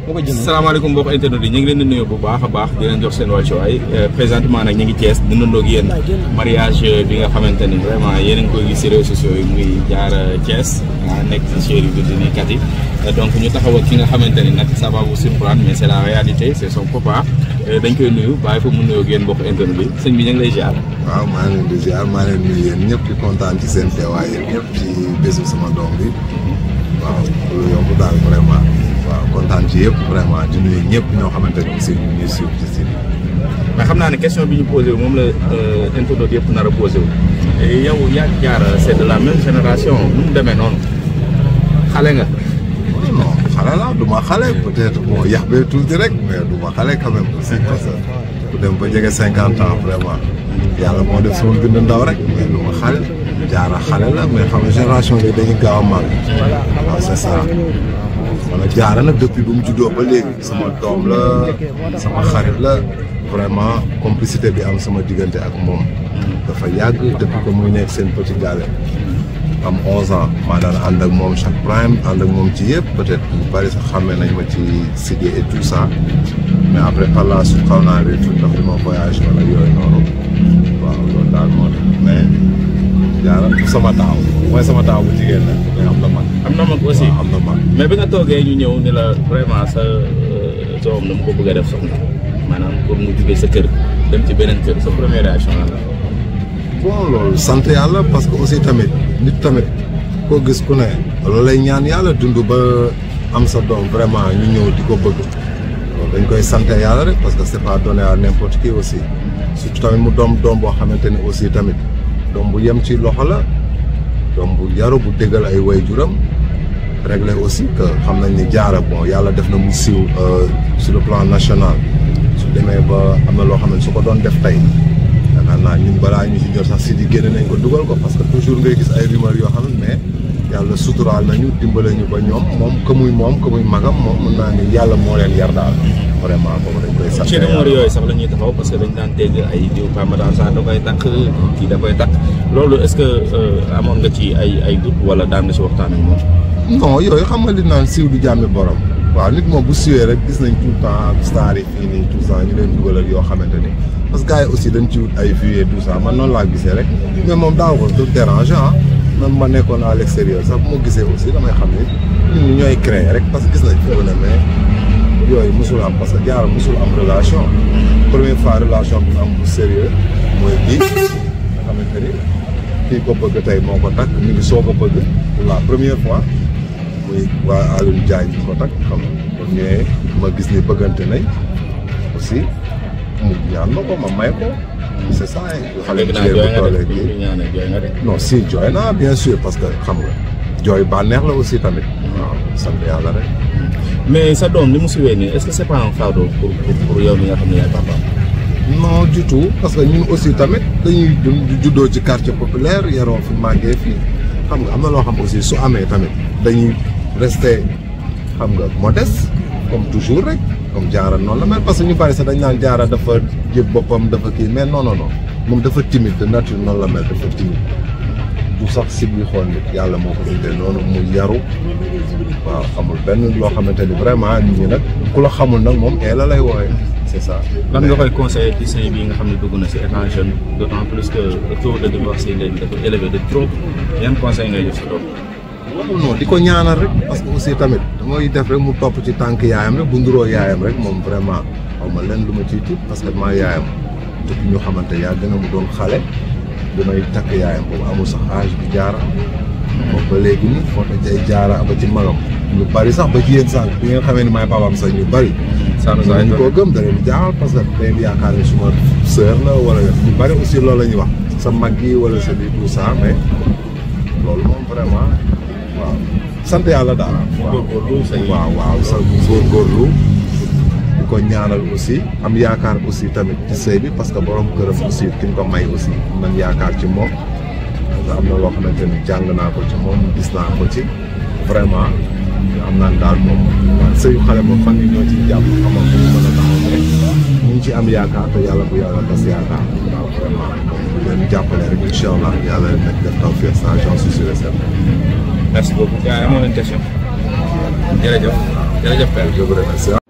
salaamaaleykum mbokk internet yi ñu ngi leen di nuyu bu baax a baax di leen jox seen wàccuwaay présentement nag ñu ngi Thiès dundandoo ak yéen mariage bi nga xamante ni vraiment yéen a ngi koy gis si réseaux sociaux yi muy Diarra Thiès nekk si chéri bi di kat yi donc ñu taxaw ak ki nga xamante ni nag ça va vous surprendre mais c'est la réalité c'est son papa dañ koy nuyu bàyyi fa mu nuyoo ak yéen mbokk internet bi sëñ bi ñu ngi lay ziar. waaw maa ngi leen di ziar maa ngi leen di nuyu yéen ñëpp di kontaan ci seen teewaay yéen ñëpp ci bésu sama doom bi waaw loolu yomb daal vraiment. waaw kontaan ci yëpp vraiment di nuyu ñëpp ñoo xamante ne aussi ñu ngi suivre ci site mais xam naa ne question bi ñu posé wu moom la internaute yëpp nar a posé wu yow yaa Diarra c'est de la même génération nu mu demee noonu xale nga. non xale la du ma xale peut-être bon yax bee tuuti rek mais du ma xale quand même aussi parce que ku dem ba jege 50 ans vraiment yàlla moo def sama bind ndaw rek mais du ma xale Diarra xale la mais xam nga génération bi dañuy gaaw a màgg waaw c'est ça. wala Diarra nag depuis bu mu juddoo ba léegi sama doom la sama xarit la vraiment complicité bi am sama diggante ak moom dafa yàgg depuis que muy nekk seen petit gallé am 11 ans maa daan ànd ak moom chaque prime ànd ak moom ci yëpp peut-être ñu bari sax xamee nañ ma ci Sidy et tout ça mais après par la suite xaw naa ne tout ndax ma voyage wala yooyu noonu waaw loolu daal moo tax mais Diarra sama taaw mooy sama taaw bu jigéen la mais am na mag. am na mag aussi am na mag. mais bi nga toogee ñu ñëw ni la vraiment sa doom dama ko bëgg a def soxna maanaam pour mu jugee sa kër dem ci beneen kër sa première réaction lan la. bon loolu sant yàlla parce que aussi tamit nit tamit koo gis ku ne loolu lay ñaan yàlla dund ba am sa doom vraiment ñu ñëw di ko bëgg loolu dañ koy sant yàlla rek parce que c'est pas donné à n'importe qui aussi surtout tamit mu doom boo xamante ne aussi tamit doom bu yem ci loxo la doom bu yaru bu déggal ay waajuram réglé aussi que xam nañ ni Diarra bon yàlla def na mu siiw sur le plan national su demee ba am na loo xam ne su ko doon def tey yaakaar naa ñun balaa ñu ci jot sax si di génne nañ ko dugal ko parce que toujours ngay gis ay rumeur yoo xam ne mais yàlla suturaal nañu dimbale ñu ba ñoom moom que muy magam moom mën naa ni yàlla moo leen yar daal vraiment boobu dañ koy sant ci rumeur yooyu sax la ñuy taxaw parce que dañ daan dégg ay diw Pamadan sax da koy takk kii da koy takk loolu est-ce que amoon nga ci ay doute wala daan nga si waxtaan ak moom. non yooyu xam nga li naan siiw du jàmmi borom waaw nit moom bu siwee rek gis nañ tout le temps star yi fii nii tout ça ñu leen dugal ak yoo xamante ni parce que gars yi aussi dañ ci wut ay vues et tout ça man noonu laa gisee rek mais moom daaw ko du dérangeant même ma nekkoon à l'extérieur sax bu ma gisee aussi damay xam ne ñun ñooy créer rek parce que gis nañ fi mu ne mais yooyu musul am parce que Diarra musul am relation première fois relation bi mu am bu sérieux mooy bii nga xamante ni kii ko bëgg tey moo ko takk mi ngi soo ko bëgg pour la première fois muy waa Alioune Diagne bi ko takk xam nga kon ñëwee ma gis ni bëggante nañ aussi mu ñaan ma ko ma may ko c'est ça xale bu jigéen bu toolee kii non si jooy naa bien sûr parce que xam nga jooy bànneex la aussi tamit waaw sant yàlla rek mais sa doom li mu siwee nii est-ce que c'est pas un fardeau pour yow mi nga xam ne yaay papa. non du tout parce que ñun aussi tamit dañuy juddoo ci quartier populaire yaroo fi màggee fii xam nga am na loo xam aussi su amee tamit dañuy rester xam nga modeste comme toujours rek comme Diarra noonu la mel parce que ñu bari sax dañ naan Diarra dafa jël boppam dafa kii mais non moom dafa timide de nature noonu la mel dafa timide du sax si bi xool nit yàlla moo ko bindee noonu mu yaru waaw amul benn loo xamante ni vraiment nit ñi nag ku la xamul nag moom la lay wooye c'est ça. lan nga koy conseiller ci sëy bi nga xam ne dugg na si état jeune d'autant plus que le taux de divorce yi léegi dafa élevé de trop yan conseil ngay jox sa doom. non di ko ñaanal rek parce que aussi tamit damay def rek mu topp ci tànk yaayam rek bu nduroo yaayam rek moom vraiment xaw ma leen lu ma ciy tiit parce que maa yaayam depuis ñu xamante yàgg na mu doon xale damay takk yaayam boobu amul sax âge bi Diarra moom ba léegi nii foo ta jay Diarra ba ci magam ñu bari sax ba ci yéen sànq bi nga xamee ni maay papaam sax ñu bari ñu koo gëm da leen jaaxal parce que dañ yaakaar ne suma sœur la wala ñu bari aussi loolu la ñuy wax sa mag yi wala sa lii tout ça mais loolu moom vraiment waaw sant yàlla daal waaw sa góorgóorlu di ko ñaanal aussi am yaakaar aussi tamit ci sëy bi parce que borom këram aussi ki ñu ko may aussi am nañ yaakaar ci moom am na loo xamante ni jàng naa ko ci moom gis naa ko ci vraiment am naan daal moom sëyu xale moom fan yi ñoo ci jàpp xamal ko mën a taxaw mais ñu ngi ci am yaakaar te yàlla bu yàlla tas yaakaar waaw vraiment leen jàppale rek incha allah yàlla nekk def tawfiq ça j'en suis sûr et certain. Merci beaucoup gars yi amoon nañu question jërëjëf. jërëjëf père. je vous remercie.